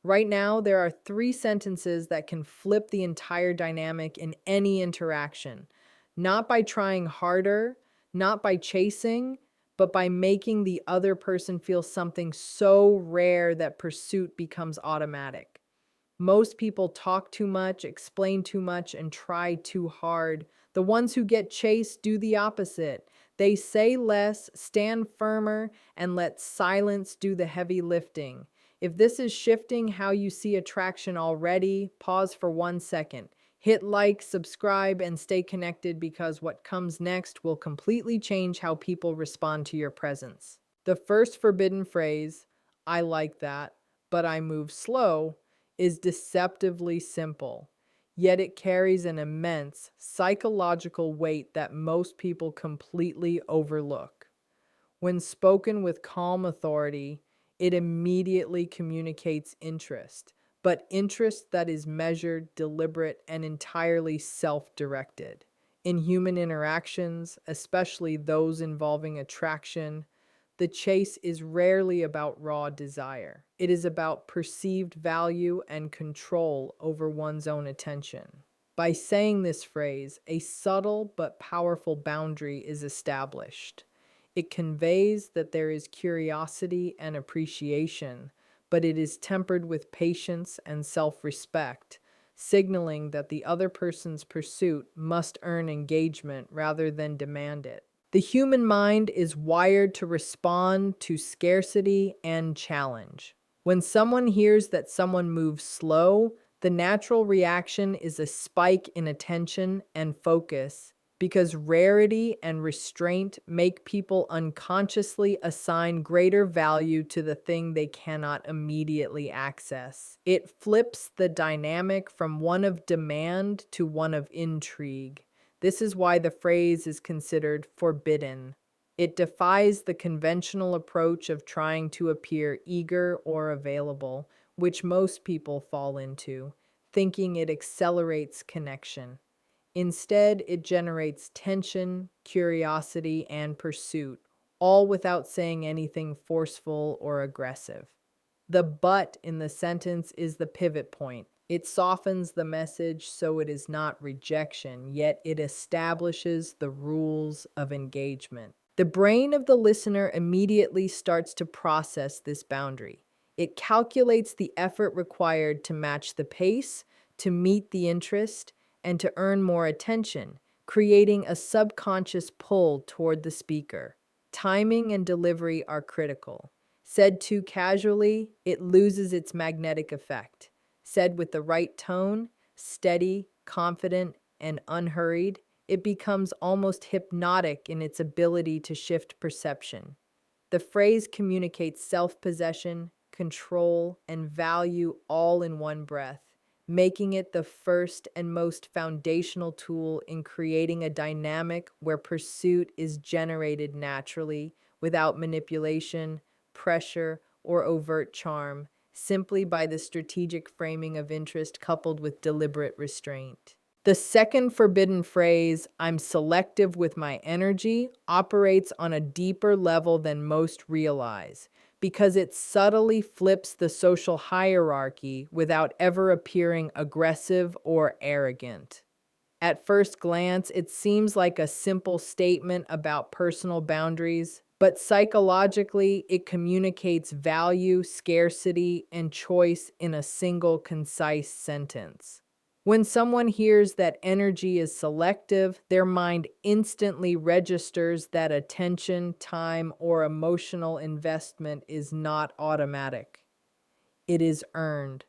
Right now, there are three sentences that can flip the entire dynamic in any interaction. Not by trying harder, not by chasing, but by making the other person feel something so rare that pursuit becomes automatic. Most people talk too much, explain too much, and try too hard. The ones who get chased do the opposite. They say less, stand firmer, and let silence do the heavy lifting. If this is shifting how you see attraction already, pause for 1 second. Hit like, subscribe, and stay connected because what comes next will completely change how people respond to your presence. The first forbidden phrase, I like that, but I move slow, is deceptively simple, yet it carries an immense psychological weight that most people completely overlook. When spoken with calm authority, it immediately communicates interest, but interest that is measured, deliberate, and entirely self directed. In human interactions, especially those involving attraction, the chase is rarely about raw desire. It is about perceived value and control over one's own attention. By saying this phrase, a subtle but powerful boundary is established. It conveys that there is curiosity and appreciation, but it is tempered with patience and self respect, signaling that the other person's pursuit must earn engagement rather than demand it. The human mind is wired to respond to scarcity and challenge. When someone hears that someone moves slow, the natural reaction is a spike in attention and focus because rarity and restraint make people unconsciously assign greater value to the thing they cannot immediately access. It flips the dynamic from one of demand to one of intrigue. This is why the phrase is considered forbidden. It defies the conventional approach of trying to appear eager or available, which most people fall into, thinking it accelerates connection. Instead, it generates tension, curiosity, and pursuit, all without saying anything forceful or aggressive. The but in the sentence is the pivot point. It softens the message so it is not rejection, yet it establishes the rules of engagement. The brain of the listener immediately starts to process this boundary. It calculates the effort required to match the pace, to meet the interest, and to earn more attention, creating a subconscious pull toward the speaker. Timing and delivery are critical. Said too casually, it loses its magnetic effect. Said with the right tone, steady, confident, and unhurried, it becomes almost hypnotic in its ability to shift perception. The phrase communicates self-possession, control, and value all in one breath, making it the first and most foundational tool in creating a dynamic where pursuit is generated naturally, without manipulation, pressure, or overt charm, simply by the strategic framing of interest coupled with deliberate restraint. The second forbidden phrase, I'm selective with my energy, operates on a deeper level than most realize because it subtly flips the social hierarchy without ever appearing aggressive or arrogant. At first glance, it seems like a simple statement about personal boundaries, but psychologically, it communicates value, scarcity, and choice in a single concise sentence. When someone hears that energy is selective, their mind instantly registers that attention, time, or emotional investment is not automatic. It is earned.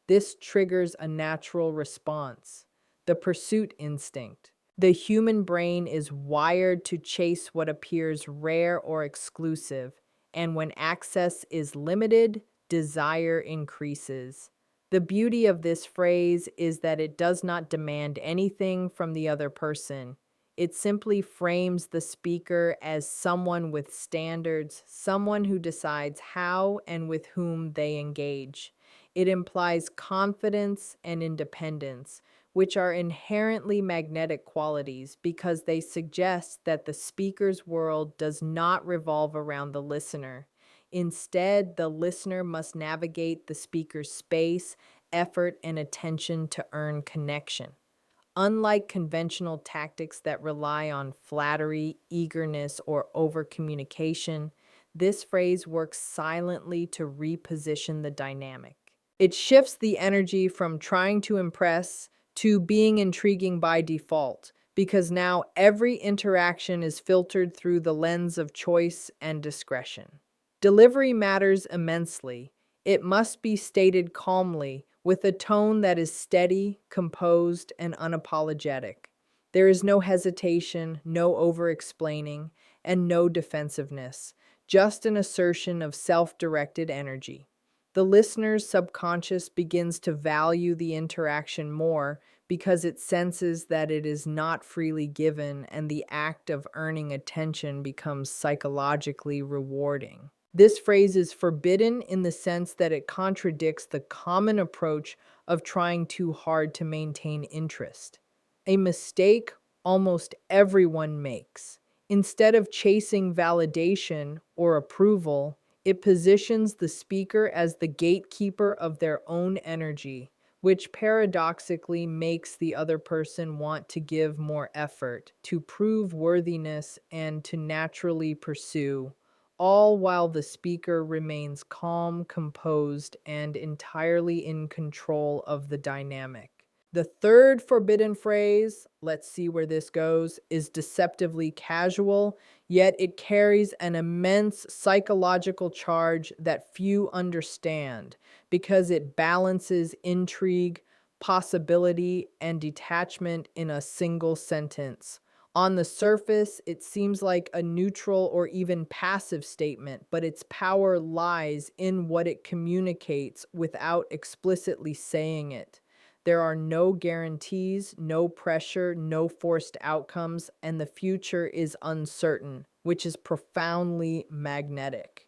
This triggers a natural response, the pursuit instinct. The human brain is wired to chase what appears rare or exclusive, and when access is limited, desire increases. The beauty of this phrase is that it does not demand anything from the other person. It simply frames the speaker as someone with standards, someone who decides how and with whom they engage. It implies confidence and independence, which are inherently magnetic qualities because they suggest that the speaker's world does not revolve around the listener. Instead, the listener must navigate the speaker's space, effort, and attention to earn connection. Unlike conventional tactics that rely on flattery, eagerness, or over-communication, this phrase works silently to reposition the dynamic. It shifts the energy from trying to impress to being intriguing by default, because now every interaction is filtered through the lens of choice and discretion. Delivery matters immensely. It must be stated calmly, with a tone that is steady, composed, and unapologetic. There is no hesitation, no over-explaining, and no defensiveness, just an assertion of self-directed energy. The listener's subconscious begins to value the interaction more because it senses that it is not freely given, and the act of earning attention becomes psychologically rewarding. This phrase is forbidden in the sense that it contradicts the common approach of trying too hard to maintain interest, a mistake almost everyone makes. Instead of chasing validation or approval, it positions the speaker as the gatekeeper of their own energy, which paradoxically makes the other person want to give more effort, to prove worthiness, and to naturally pursue, all while the speaker remains calm, composed, and entirely in control of the dynamic. The third forbidden phrase, let's see where this goes, is deceptively casual, yet it carries an immense psychological charge that few understand because it balances intrigue, possibility, and detachment in a single sentence. On the surface, it seems like a neutral or even passive statement, but its power lies in what it communicates without explicitly saying it. There are no guarantees, no pressure, no forced outcomes, and the future is uncertain, which is profoundly magnetic.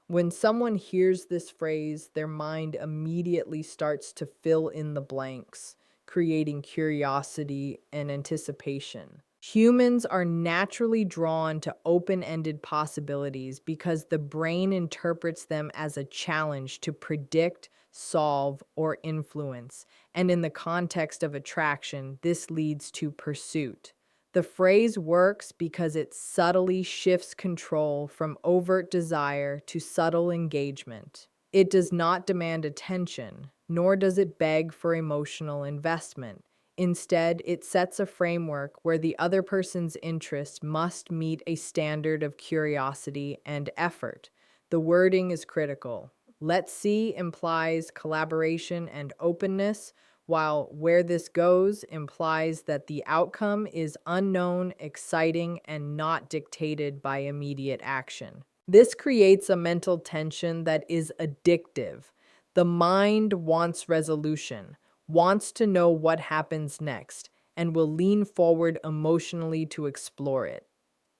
When someone hears this phrase, their mind immediately starts to fill in the blanks, creating curiosity and anticipation. Humans are naturally drawn to open-ended possibilities because the brain interprets them as a challenge to predict, solve, or influence. And in the context of attraction, this leads to pursuit. The phrase works because it subtly shifts control from overt desire to subtle engagement. It does not demand attention, nor does it beg for emotional investment. Instead, it sets a framework where the other person's interest must meet a standard of curiosity and effort. The wording is critical. Let's see implies collaboration and openness, while where this goes implies that the outcome is unknown, exciting, and not dictated by immediate action. This creates a mental tension that is addictive. The mind wants resolution, wants to know what happens next, and will lean forward emotionally to explore it.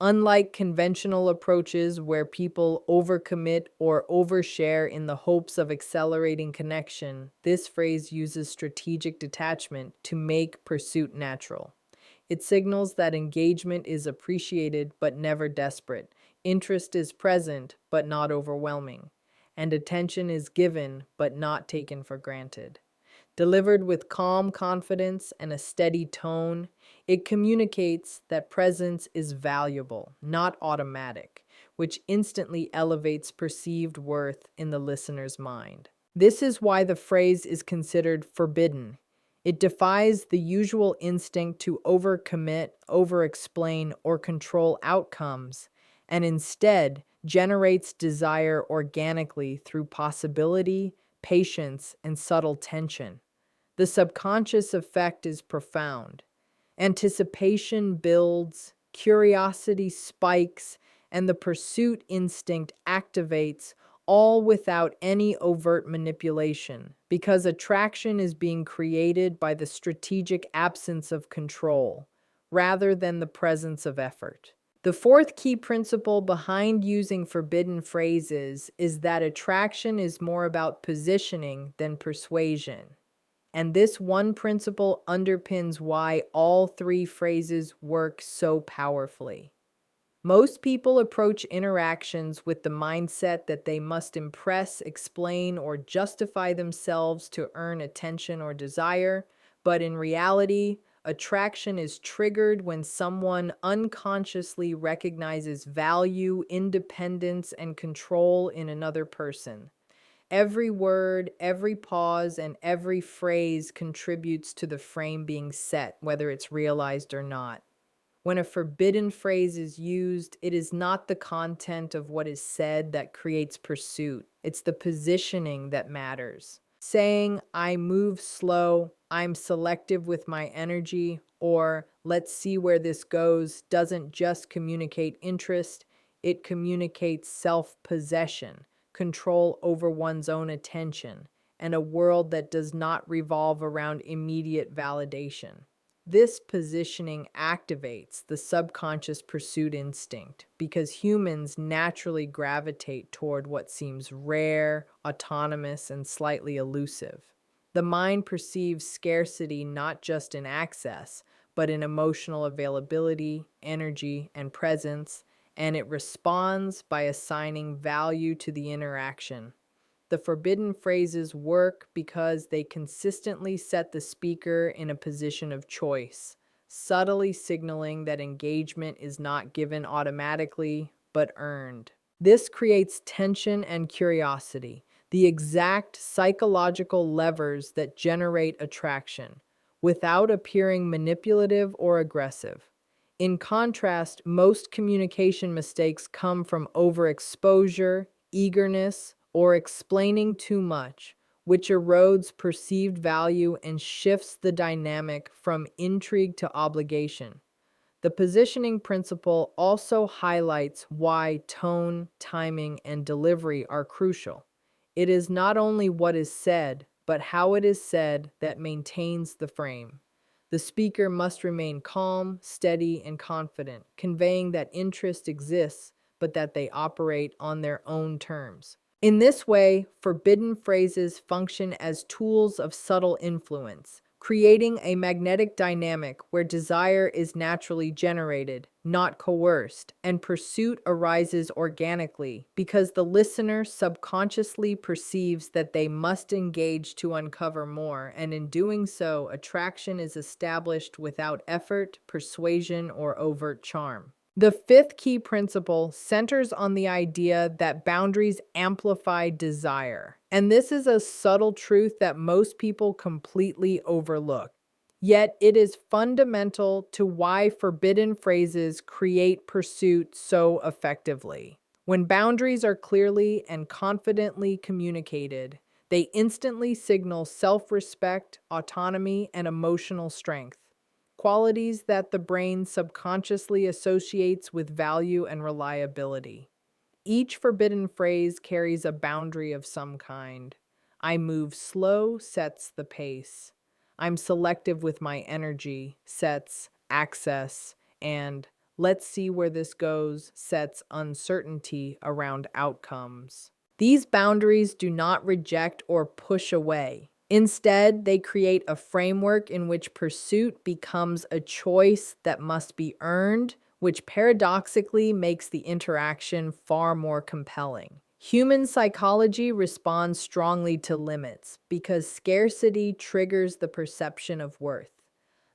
Unlike conventional approaches where people overcommit or overshare in the hopes of accelerating connection, this phrase uses strategic detachment to make pursuit natural. It signals that engagement is appreciated but never desperate, interest is present but not overwhelming, and attention is given but not taken for granted. Delivered with calm confidence and a steady tone, it communicates that presence is valuable, not automatic, which instantly elevates perceived worth in the listener's mind. This is why the phrase is considered forbidden. It defies the usual instinct to overcommit, overexplain, or control outcomes, and instead generates desire organically through possibility, patience, and subtle tension. The subconscious effect is profound. Anticipation builds, curiosity spikes, and the pursuit instinct activates, all without any overt manipulation, because attraction is being created by the strategic absence of control, rather than the presence of effort. The fourth key principle behind using forbidden phrases is that attraction is more about positioning than persuasion. And this one principle underpins why all three phrases work so powerfully. Most people approach interactions with the mindset that they must impress, explain, or justify themselves to earn attention or desire, but in reality, attraction is triggered when someone unconsciously recognizes value, independence, and control in another person. Every word, every pause, and every phrase contributes to the frame being set, whether it's realized or not. When a forbidden phrase is used, it is not the content of what is said that creates pursuit. It's the positioning that matters. Saying, I move slow, I'm selective with my energy, or let's see where this goes, doesn't just communicate interest, it communicates self possession, control over one's own attention, and a world that does not revolve around immediate validation. This positioning activates the subconscious pursuit instinct because humans naturally gravitate toward what seems rare, autonomous, and slightly elusive. The mind perceives scarcity not just in access, but in emotional availability, energy, and presence, and it responds by assigning value to the interaction. The forbidden phrases work because they consistently set the speaker in a position of choice, subtly signaling that engagement is not given automatically, but earned. This creates tension and curiosity, the exact psychological levers that generate attraction, without appearing manipulative or aggressive. In contrast, most communication mistakes come from overexposure, eagerness, or explaining too much, which erodes perceived value and shifts the dynamic from intrigue to obligation. The positioning principle also highlights why tone, timing, and delivery are crucial. It is not only what is said, but how it is said that maintains the frame. The speaker must remain calm, steady, and confident, conveying that interest exists, but that they operate on their own terms. In this way, forbidden phrases function as tools of subtle influence, creating a magnetic dynamic where desire is naturally generated, not coerced, and pursuit arises organically because the listener subconsciously perceives that they must engage to uncover more, and in doing so, attraction is established without effort, persuasion, or overt charm. The fifth key principle centers on the idea that boundaries amplify desire. And this is a subtle truth that most people completely overlook. Yet it is fundamental to why forbidden phrases create pursuit so effectively. When boundaries are clearly and confidently communicated, they instantly signal self-respect, autonomy, and emotional strength, qualities that the brain subconsciously associates with value and reliability. Each forbidden phrase carries a boundary of some kind. I move slow sets the pace. I'm selective with my energy sets access, and let's see where this goes sets uncertainty around outcomes. These boundaries do not reject or push away. Instead, they create a framework in which pursuit becomes a choice that must be earned, which paradoxically makes the interaction far more compelling. Human psychology responds strongly to limits because scarcity triggers the perception of worth.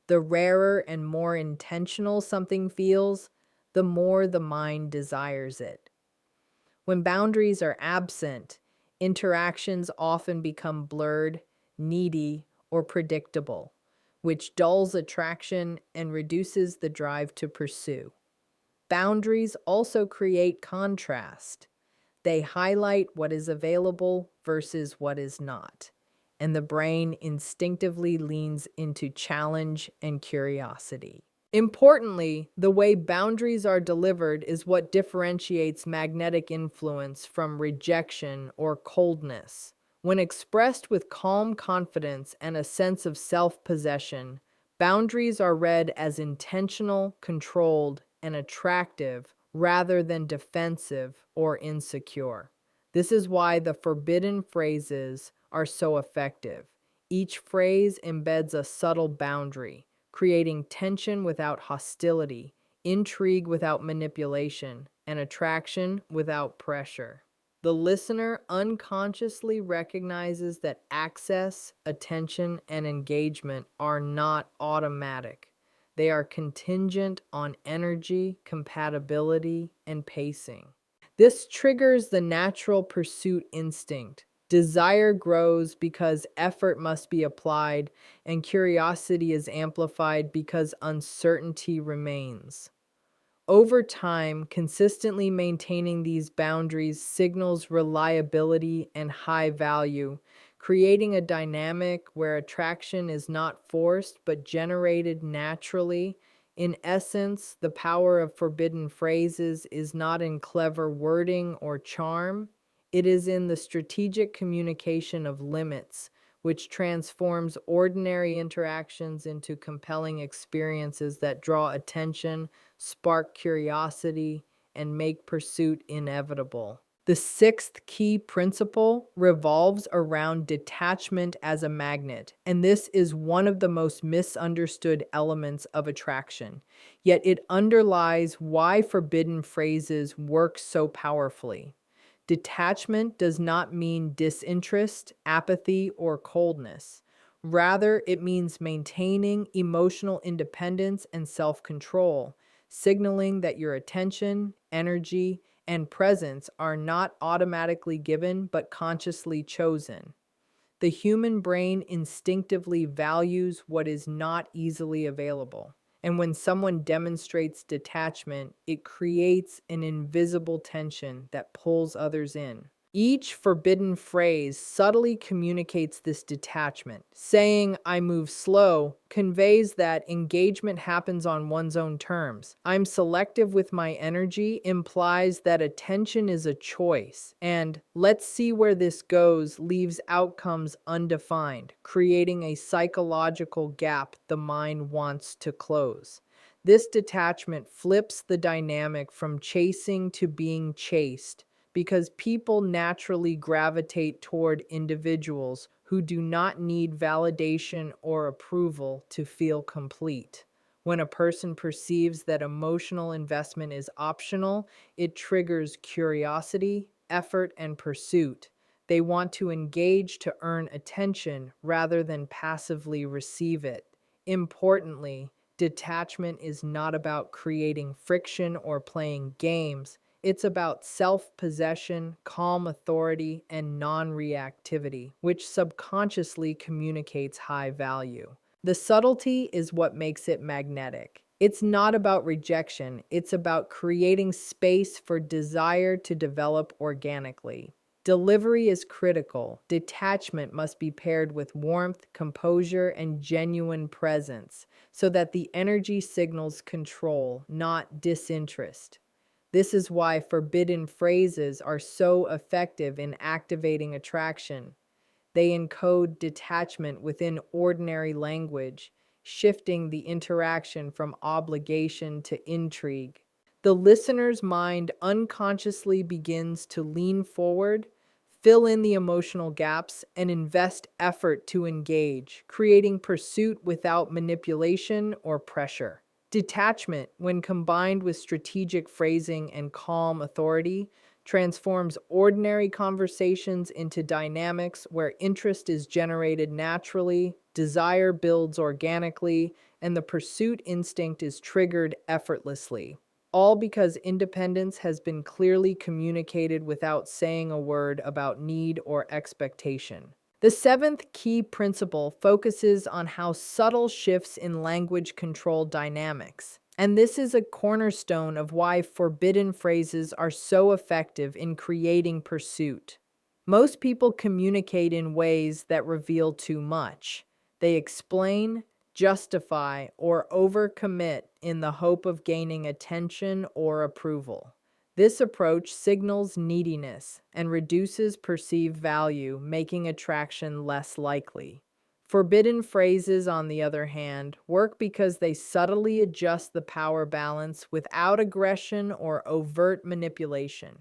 The rarer and more intentional something feels, the more the mind desires it. When boundaries are absent, interactions often become blurred, needy, or predictable, which dulls attraction and reduces the drive to pursue. Boundaries also create contrast. They highlight what is available versus what is not, and the brain instinctively leans into challenge and curiosity. Importantly, the way boundaries are delivered is what differentiates magnetic influence from rejection or coldness. When expressed with calm confidence and a sense of self-possession, boundaries are read as intentional, controlled, and attractive rather than defensive or insecure. This is why the forbidden phrases are so effective. Each phrase embeds a subtle boundary, creating tension without hostility, intrigue without manipulation, and attraction without pressure. The listener unconsciously recognizes that access, attention, and engagement are not automatic. They are contingent on energy, compatibility, and pacing. This triggers the natural pursuit instinct. Desire grows because effort must be applied, and curiosity is amplified because uncertainty remains. Over time, consistently maintaining these boundaries signals reliability and high value, creating a dynamic where attraction is not forced but generated naturally. In essence, the power of forbidden phrases is not in clever wording or charm, it is in the strategic communication of limits, which transforms ordinary interactions into compelling experiences that draw attention, spark curiosity, and make pursuit inevitable. The sixth key principle revolves around detachment as a magnet, and this is one of the most misunderstood elements of attraction. Yet it underlies why forbidden phrases work so powerfully. Detachment does not mean disinterest, apathy, or coldness. Rather, it means maintaining emotional independence and self control, signaling that your attention, energy, and presence are not automatically given but consciously chosen. The human brain instinctively values what is not easily available. And when someone demonstrates detachment, it creates an invisible tension that pulls others in. Each forbidden phrase subtly communicates this detachment. Saying, "I move slow," conveys that engagement happens on one's own terms. "I'm selective with my energy" implies that attention is a choice. And "let's see where this goes" leaves outcomes undefined, creating a psychological gap the mind wants to close. This detachment flips the dynamic from chasing to being chased, because people naturally gravitate toward individuals who do not need validation or approval to feel complete. When a person perceives that emotional investment is optional, it triggers curiosity, effort, and pursuit. They want to engage to earn attention rather than passively receive it. Importantly, detachment is not about creating friction or playing games. It's about self-possession, calm authority, and non-reactivity, which subconsciously communicates high value. The subtlety is what makes it magnetic. It's not about rejection, it's about creating space for desire to develop organically. Delivery is critical. Detachment must be paired with warmth, composure, and genuine presence so that the energy signals control, not disinterest. This is why forbidden phrases are so effective in activating attraction. They encode detachment within ordinary language, shifting the interaction from obligation to intrigue. The listener's mind unconsciously begins to lean forward, fill in the emotional gaps, and invest effort to engage, creating pursuit without manipulation or pressure. Detachment, when combined with strategic phrasing and calm authority, transforms ordinary conversations into dynamics where interest is generated naturally, desire builds organically, and the pursuit instinct is triggered effortlessly. All because independence has been clearly communicated without saying a word about need or expectation. The seventh key principle focuses on how subtle shifts in language control dynamics. And this is a cornerstone of why forbidden phrases are so effective in creating pursuit. Most people communicate in ways that reveal too much. They explain, justify, or overcommit in the hope of gaining attention or approval. This approach signals neediness and reduces perceived value, making attraction less likely. Forbidden phrases, on the other hand, work because they subtly adjust the power balance without aggression or overt manipulation.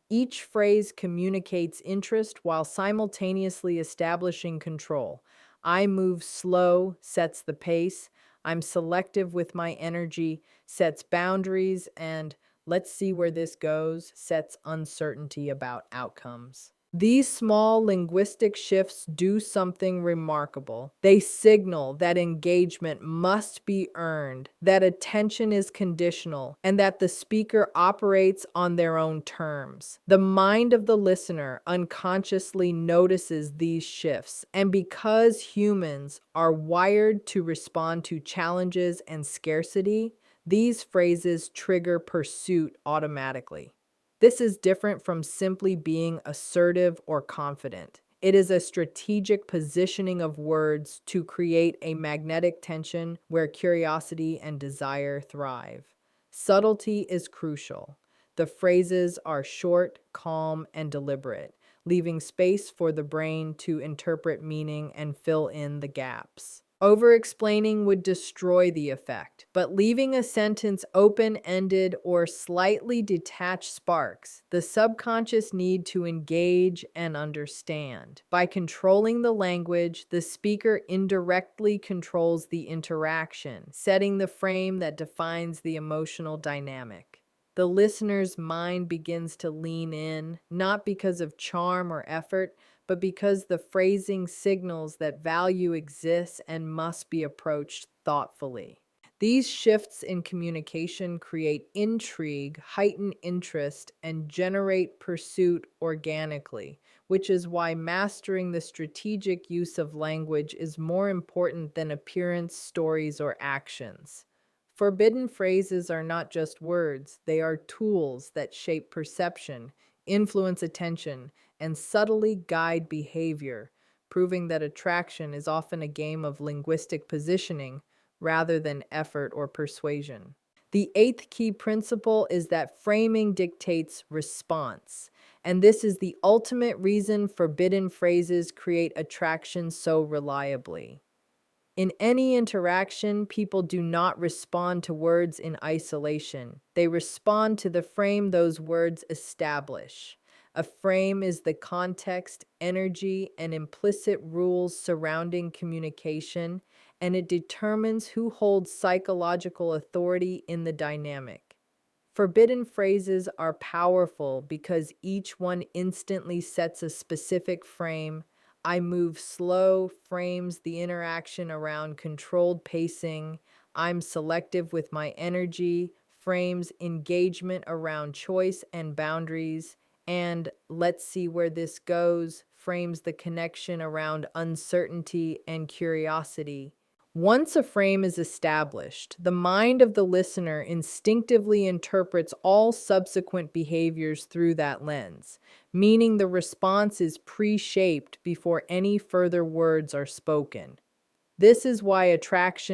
Each phrase communicates interest while simultaneously establishing control. "I move slow" sets the pace. I'm selective with my energy sets boundaries, and let's see where this goes sets uncertainty about outcomes. These small linguistic shifts do something remarkable. They signal that engagement must be earned, that attention is conditional, and that the speaker operates on their own terms. The mind of the listener unconsciously notices these shifts, and because humans are wired to respond to challenges and scarcity, these phrases trigger pursuit automatically. This is different from simply being assertive or confident. It is a strategic positioning of words to create a magnetic tension where curiosity and desire thrive. Subtlety is crucial. The phrases are short, calm, and deliberate, leaving space for the brain to interpret meaning and fill in the gaps. Over-explaining would destroy the effect, but leaving a sentence open-ended or slightly detached sparks the subconscious need to engage and understand. By controlling the language, the speaker indirectly controls the interaction, setting the frame that defines the emotional dynamic. The listener's mind begins to lean in, not because of charm or effort, but because the phrasing signals that value exists and must be approached thoughtfully. These shifts in communication create intrigue, heighten interest, and generate pursuit organically, which is why mastering the strategic use of language is more important than appearance, stories, or actions. Forbidden phrases are not just words, they are tools that shape perception, influence attention, and subtly guide behavior, proving that attraction is often a game of linguistic positioning rather than effort or persuasion. The eighth key principle is that framing dictates response, and this is the ultimate reason forbidden phrases create attraction so reliably. In any interaction, people do not respond to words in isolation. They respond to the frame those words establish. A frame is the context, energy, and implicit rules surrounding communication, and it determines who holds psychological authority in the dynamic. Forbidden phrases are powerful because each one instantly sets a specific frame. I move slow frames the interaction around controlled pacing. I'm selective with my energy frames engagement around choice and boundaries. And let's see where this goes frames the connection around uncertainty and curiosity. Once a frame is established, the mind of the listener instinctively interprets all subsequent behaviors through that lens, meaning the response is pre-shaped before any further words are spoken. This is why attraction